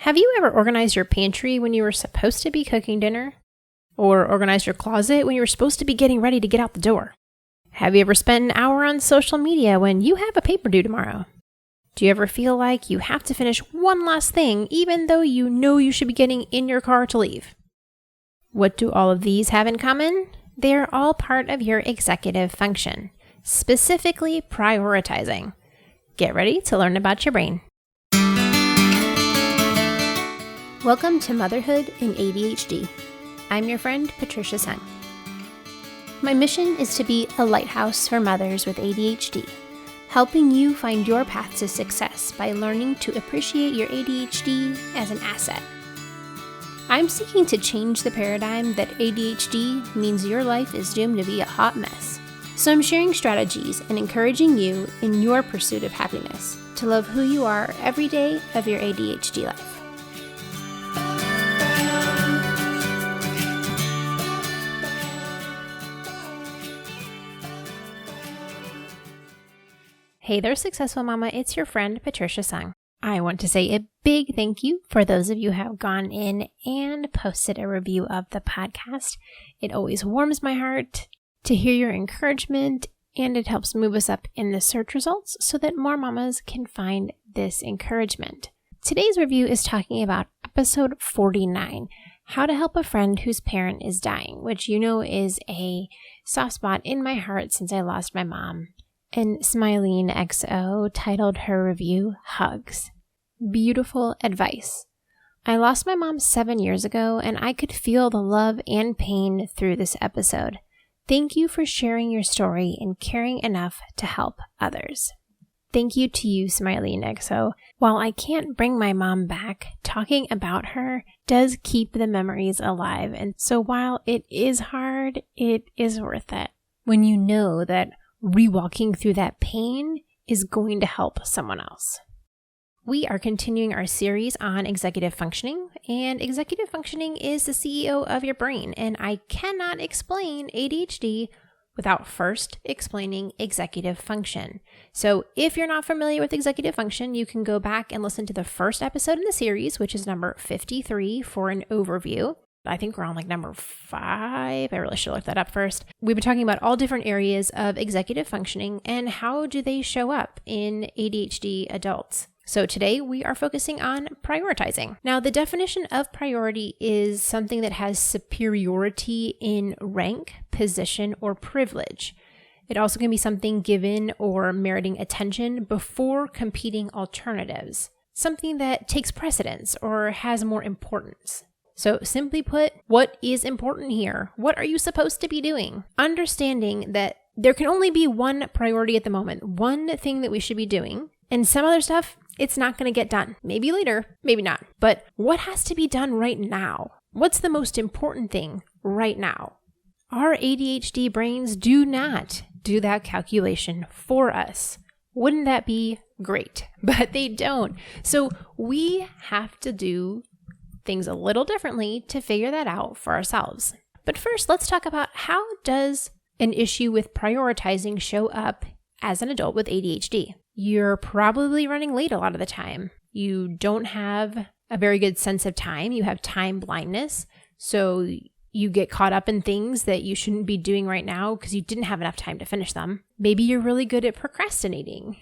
Have you ever organized your pantry when you were supposed to be cooking dinner? Or organized your closet when you were supposed to be getting ready to get out the door? Have you ever spent an hour on social media when you have a paper due tomorrow? Do you ever feel like you have to finish one last thing even though you know you should be getting in your car to leave? What do all of these have in common? They're all part of your executive function, specifically prioritizing. Get ready to learn about your brain. Welcome to Motherhood and ADHD. I'm your friend, Patricia Sung. My mission is to be a lighthouse for mothers with ADHD, helping you find your path to success by learning to appreciate your ADHD as an asset. I'm seeking to change the paradigm that ADHD means your life is doomed to be a hot mess. So I'm sharing strategies and encouraging you in your pursuit of happiness to love who you are every day of your ADHD life. Hey there, Successful Mama. It's your friend, Patricia Sung. I want to say a big thank you for those of you who have gone in and posted a review of the podcast. It always warms my heart to hear your encouragement, and it helps move us up in the search results so that more mamas can find this encouragement. Today's review is talking about episode 49, How to Help a Friend Whose Parent is Dying, which you know is a soft spot in my heart since I lost my mom. And Smileen XO titled her review, Hugs. Beautiful advice. I lost my mom 7 years ago, and I could feel the love and pain through this episode. Thank you for sharing your story and caring enough to help others. Thank you to you, Smileen XO. While I can't bring my mom back, talking about her does keep the memories alive. And so while it is hard, it is worth it. When you know that rewalking through that pain is going to help someone else. We are continuing our series on executive functioning, and executive functioning is the CEO of your brain, and I cannot explain ADHD without first explaining executive function. So if you're not familiar with executive function, you can go back and listen to the first episode in the series, which is number 53 for an overview. I think we're on number 5. I really should look that up first. We've been talking about all different areas of executive functioning and how do they show up in ADHD adults. So today we are focusing on prioritizing. Now, the definition of priority is something that has superiority in rank, position, or privilege. It also can be something given or meriting attention before competing alternatives, something that takes precedence or has more importance. So simply put, what is important here? What are you supposed to be doing? Understanding that there can only be one priority at the moment, one thing that we should be doing, and some other stuff, it's not going to get done. Maybe later, maybe not. But what has to be done right now? What's the most important thing right now? Our ADHD brains do not do that calculation for us. Wouldn't that be great? But they don't. So we have to do things a little differently to figure that out for ourselves. But first, let's talk about how does an issue with prioritizing show up as an adult with ADHD? You're probably running late a lot of the time. You don't have a very good sense of time. You have time blindness. So you get caught up in things that you shouldn't be doing right now because you didn't have enough time to finish them. Maybe you're really good at procrastinating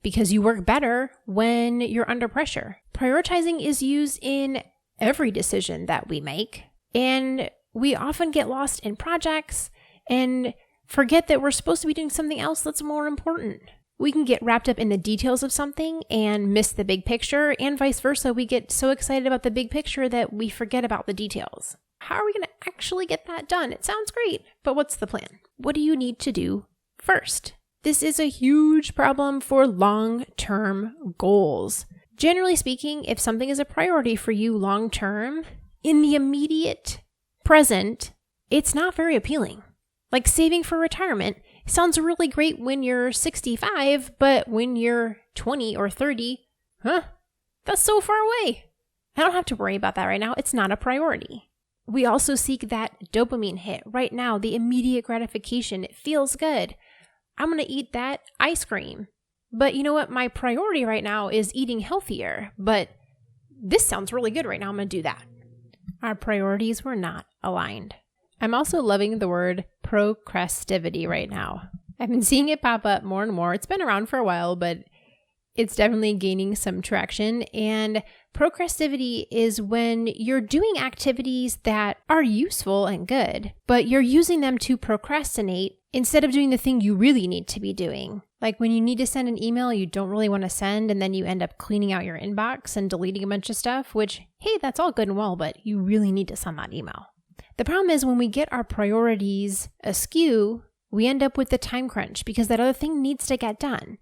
because you work better when you're under pressure. Prioritizing is used in every decision that we make, and we often get lost in projects and forget that we're supposed to be doing something else that's more important. We can get wrapped up in the details of something and miss the big picture, and vice versa. We get so excited about the big picture that we forget about the details. How are we going to actually get that done? It sounds great, but what's the plan? What do you need to do first? This is a huge problem for long-term goals. Generally speaking, if something is a priority for you long-term, in the immediate present, it's not very appealing. Like saving for retirement sounds really great when you're 65, but when you're 20 or 30, that's so far away. I don't have to worry about that right now. It's not a priority. We also seek that dopamine hit right now, the immediate gratification. It feels good. I'm going to eat that ice cream. But you know what? My priority right now is eating healthier. But this sounds really good right now. I'm going to do that. Our priorities were not aligned. I'm also loving the word procrastivity right now. I've been seeing it pop up more and more. It's been around for a while, but it's definitely gaining some traction. And procrastivity is when you're doing activities that are useful and good, but you're using them to procrastinate instead of doing the thing you really need to be doing. Like when you need to send an email you don't really want to send, and then you end up cleaning out your inbox and deleting a bunch of stuff, which, hey, that's all good and well, but you really need to send that email. The problem is when we get our priorities askew, we end up with the time crunch because that other thing needs to get done.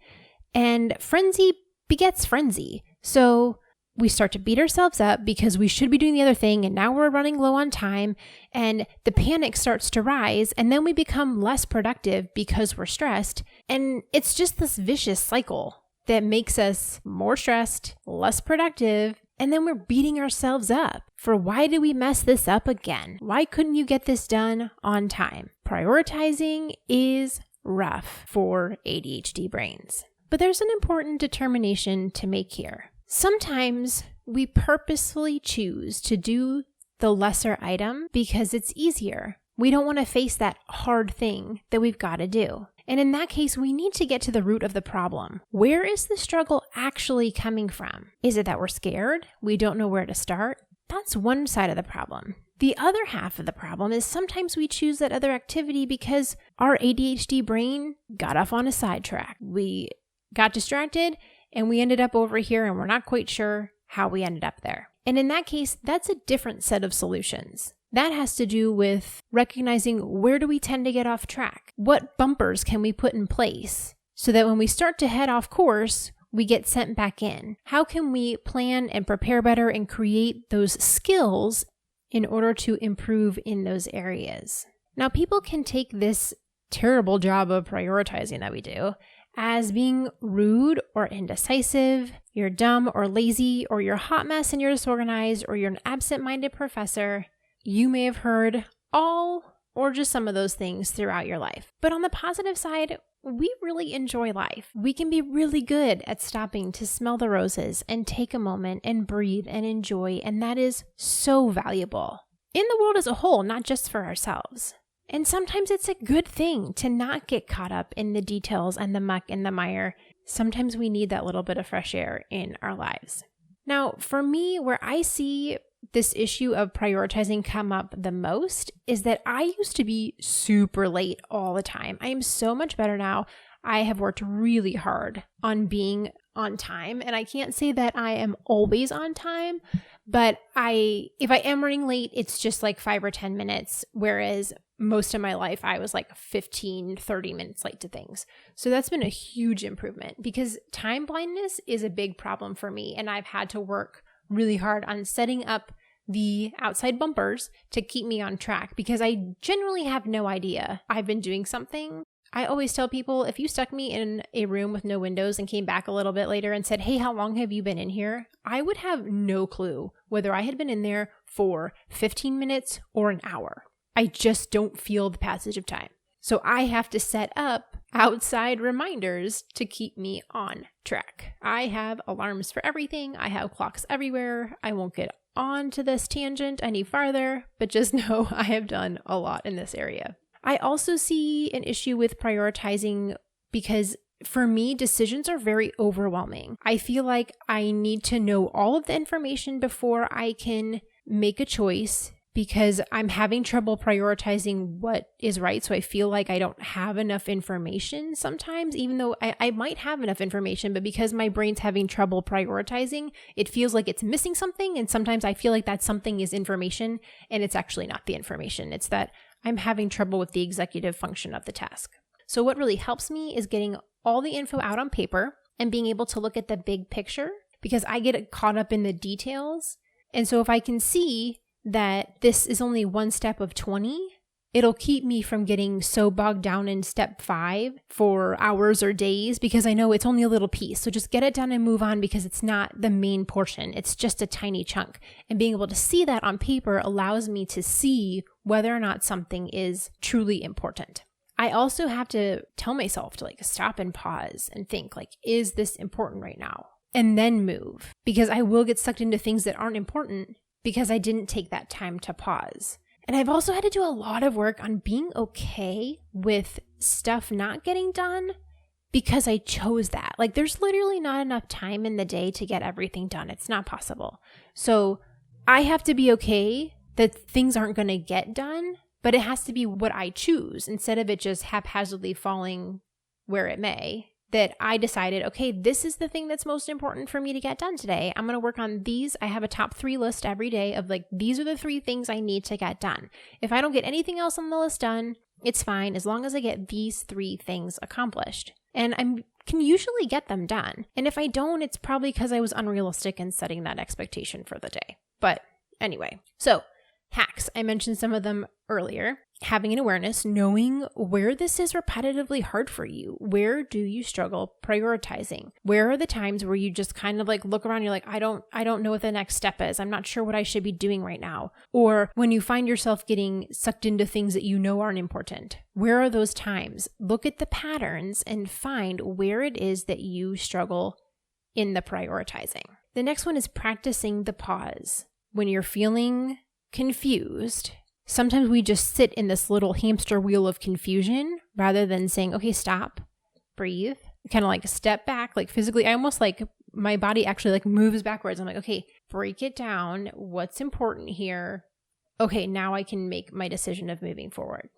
And frenzy begets frenzy. So we start to beat ourselves up because we should be doing the other thing, and now we're running low on time, and the panic starts to rise, and then we become less productive because we're stressed. And it's just this vicious cycle that makes us more stressed, less productive, and then we're beating ourselves up for why did we mess this up again? Why couldn't you get this done on time? Prioritizing is rough for ADHD brains. But there's an important determination to make here. Sometimes we purposefully choose to do the lesser item because it's easier. We don't want to face that hard thing that we've got to do. And in that case, we need to get to the root of the problem. Where is the struggle actually coming from? Is it that we're scared? We don't know where to start? That's one side of the problem. The other half of the problem is sometimes we choose that other activity because our ADHD brain got off on a sidetrack. We got distracted and we ended up over here and we're not quite sure how we ended up there. And in that case, that's a different set of solutions. That has to do with recognizing where do we tend to get off track? What bumpers can we put in place so that when we start to head off course, we get sent back in? How can we plan and prepare better and create those skills in order to improve in those areas? Now, people can take this terrible job of prioritizing that we do as being rude or indecisive, you're dumb or lazy, or you're a hot mess and you're disorganized, or you're an absent-minded professor. You may have heard all or just some of those things throughout your life. But on the positive side, we really enjoy life. We can be really good at stopping to smell the roses and take a moment and breathe and enjoy, and that is so valuable in the world as a whole, not just for ourselves. And sometimes it's a good thing to not get caught up in the details and the muck and the mire. Sometimes we need that little bit of fresh air in our lives. Now, for me, where I see this issue of prioritizing come up the most is that I used to be super late all the time. I am so much better now. I have worked really hard on being on time, and I can't say that I am always on time, but if I am running late, it's just like 5 or 10 minutes, whereas most of my life I was like 15, 30 minutes late to things. So that's been a huge improvement because time blindness is a big problem for me, and I've had to work really hard on setting up the outside bumpers to keep me on track because I generally have no idea I've been doing something. I always tell people, if you stuck me in a room with no windows and came back a little bit later and said, hey, how long have you been in here? I would have no clue whether I had been in there for 15 minutes or an hour. I just don't feel the passage of time. So I have to set up outside reminders to keep me on track. I have alarms for everything. I have clocks everywhere. I won't get on to this tangent any farther, but just know I have done a lot in this area. I also see an issue with prioritizing because for me, decisions are very overwhelming. I feel like I need to know all of the information before I can make a choice because I'm having trouble prioritizing what is right. So I feel like I don't have enough information sometimes, even though I might have enough information, but because my brain's having trouble prioritizing, it feels like it's missing something. And sometimes I feel like that something is information and it's actually not the information. It's that I'm having trouble with the executive function of the task. So what really helps me is getting all the info out on paper and being able to look at the big picture because I get caught up in the details. And so if I can see that this is only one step of 20, it'll keep me from getting so bogged down in step 5 for hours or days because I know it's only a little piece. So just get it done and move on because it's not the main portion. It's just a tiny chunk. And being able to see that on paper allows me to see whether or not something is truly important. I also have to tell myself to stop and pause and think is this important right now? and then move, because I will get sucked into things that aren't important because I didn't take that time to pause. And I've also had to do a lot of work on being okay with stuff not getting done because I chose that. Like, there's literally not enough time in the day to get everything done. It's not possible. So I have to be okay that things aren't going to get done, but it has to be what I choose instead of it just haphazardly falling where it may. That I decided, okay, this is the thing that's most important for me to get done today. I'm going to work on these. I have a top 3 list every day of like, these are the 3 things I need to get done. If I don't get anything else on the list done, it's fine as long as I get these 3 things accomplished. And I can usually get them done. And if I don't, it's probably because I was unrealistic in setting that expectation for the day. But anyway, so hacks. I mentioned some of them earlier. Having an awareness, knowing where this is repetitively hard for you. Where do you struggle prioritizing? Where are the times where you just kind of like look around, you're like, I don't know what the next step is. I'm not sure what I should be doing right now. Or when you find yourself getting sucked into things that you know aren't important. Where are those times? Look at the patterns and find where it is that you struggle in the prioritizing. The next one is practicing the pause. When you're feeling confused, sometimes we just sit in this little hamster wheel of confusion rather than saying, okay, stop, breathe, kind of like step back, like physically. I almost like my body actually like moves backwards. I'm like, okay, break it down. What's important here? Okay, now I can make my decision of moving forward.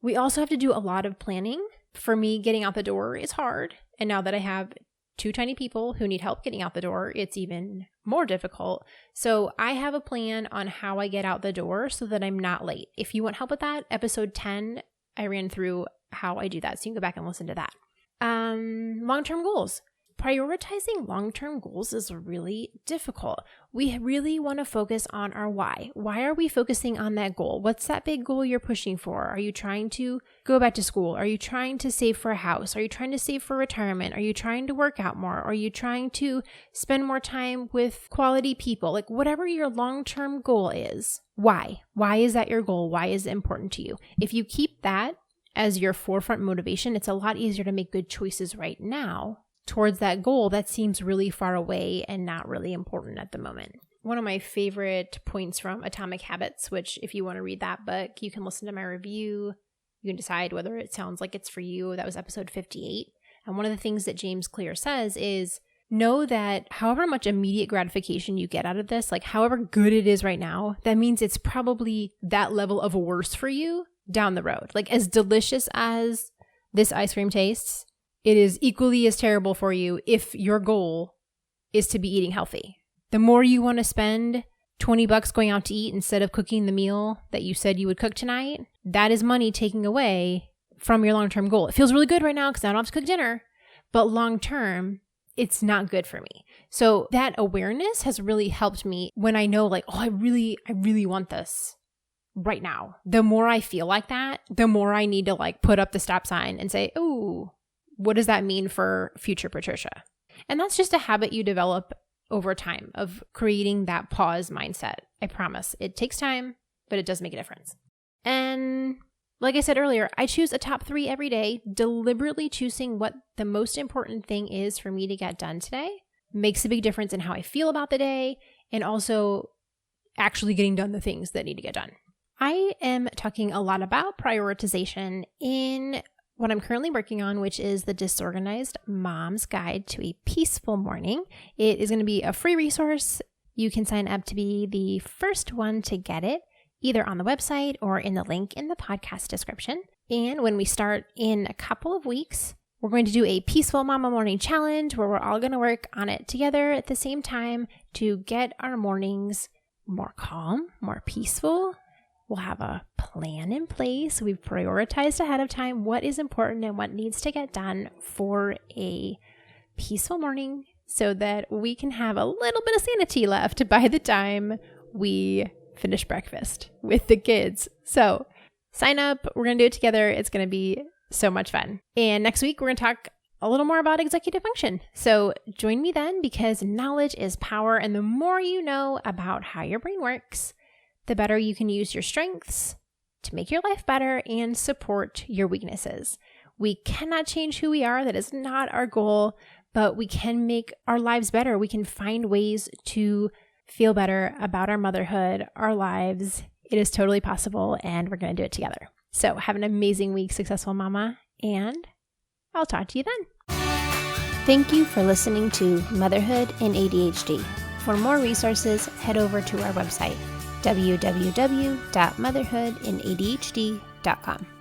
We also have to do a lot of planning. For me, getting out the door is hard. And now that I have 2 tiny people who need help getting out the door, it's even more difficult. So I have a plan on how I get out the door so that I'm not late. If you want help with that, episode 10, I ran through how I do that. So you can go back and listen to that. Long-term goals. Prioritizing long-term goals is really difficult. We really want to focus on our why. Why are we focusing on that goal? What's that big goal you're pushing for? Are you trying to go back to school? Are you trying to save for a house? Are you trying to save for retirement? Are you trying to work out more? Are you trying to spend more time with quality people? Like, whatever your long-term goal is, why? Why is that your goal? Why is it important to you? If you keep that as your forefront motivation, it's a lot easier to make good choices right now towards that goal that seems really far away and not really important at the moment. One of my favorite points from Atomic Habits, which if you want to read that book, you can listen to my review. You can decide whether it sounds like it's for you. That was episode 58. And one of the things that James Clear says is, know that however much immediate gratification you get out of this, like however good it is right now, that means it's probably that level of worse for you down the road. Like, as delicious as this ice cream tastes, it is equally as terrible for you if your goal is to be eating healthy. The more you want to spend $20 going out to eat instead of cooking the meal that you said you would cook tonight, that is money taking away from your long-term goal. It feels really good right now because I don't have to cook dinner, but long-term, it's not good for me. So that awareness has really helped me when I know like, oh, I really want this right now. The more I feel like that, the more I need to like put up the stop sign and say, oh, what does that mean for future Patricia? And that's just a habit you develop over time of creating that pause mindset. I promise. It takes time, but it does make a difference. And like I said earlier, I choose a top 3 every day, deliberately choosing what the most important thing is for me to get done today. Makes a big difference in how I feel about the day and also actually getting done the things that need to get done. I am talking a lot about prioritization in what I'm currently working on, which is the Disorganized Mom's Guide to a Peaceful Morning. It is going to be a free resource. You can sign up to be the first one to get it, either on the website or in the link in the podcast description. And when we start in a couple of weeks, we're going to do a Peaceful Mama Morning Challenge where we're all going to work on it together at the same time to get our mornings more calm, more peaceful. We'll have a plan in place. We've prioritized ahead of time what is important and what needs to get done for a peaceful morning so that we can have a little bit of sanity left by the time we finish breakfast with the kids. So sign up. We're going to do it together. It's going to be so much fun. And next week, we're going to talk a little more about executive function. So join me then, because knowledge is power. And the more you know about how your brain works, the better you can use your strengths to make your life better and support your weaknesses. We cannot change who we are. That is not our goal, but we can make our lives better. We can find ways to feel better about our motherhood, our lives. It is totally possible, and we're going to do it together. So have an amazing week, Successful Mama, and I'll talk to you then. Thank you for listening to Motherhood and ADHD. For more resources, head over to our website, www.motherhoodandadhd.com.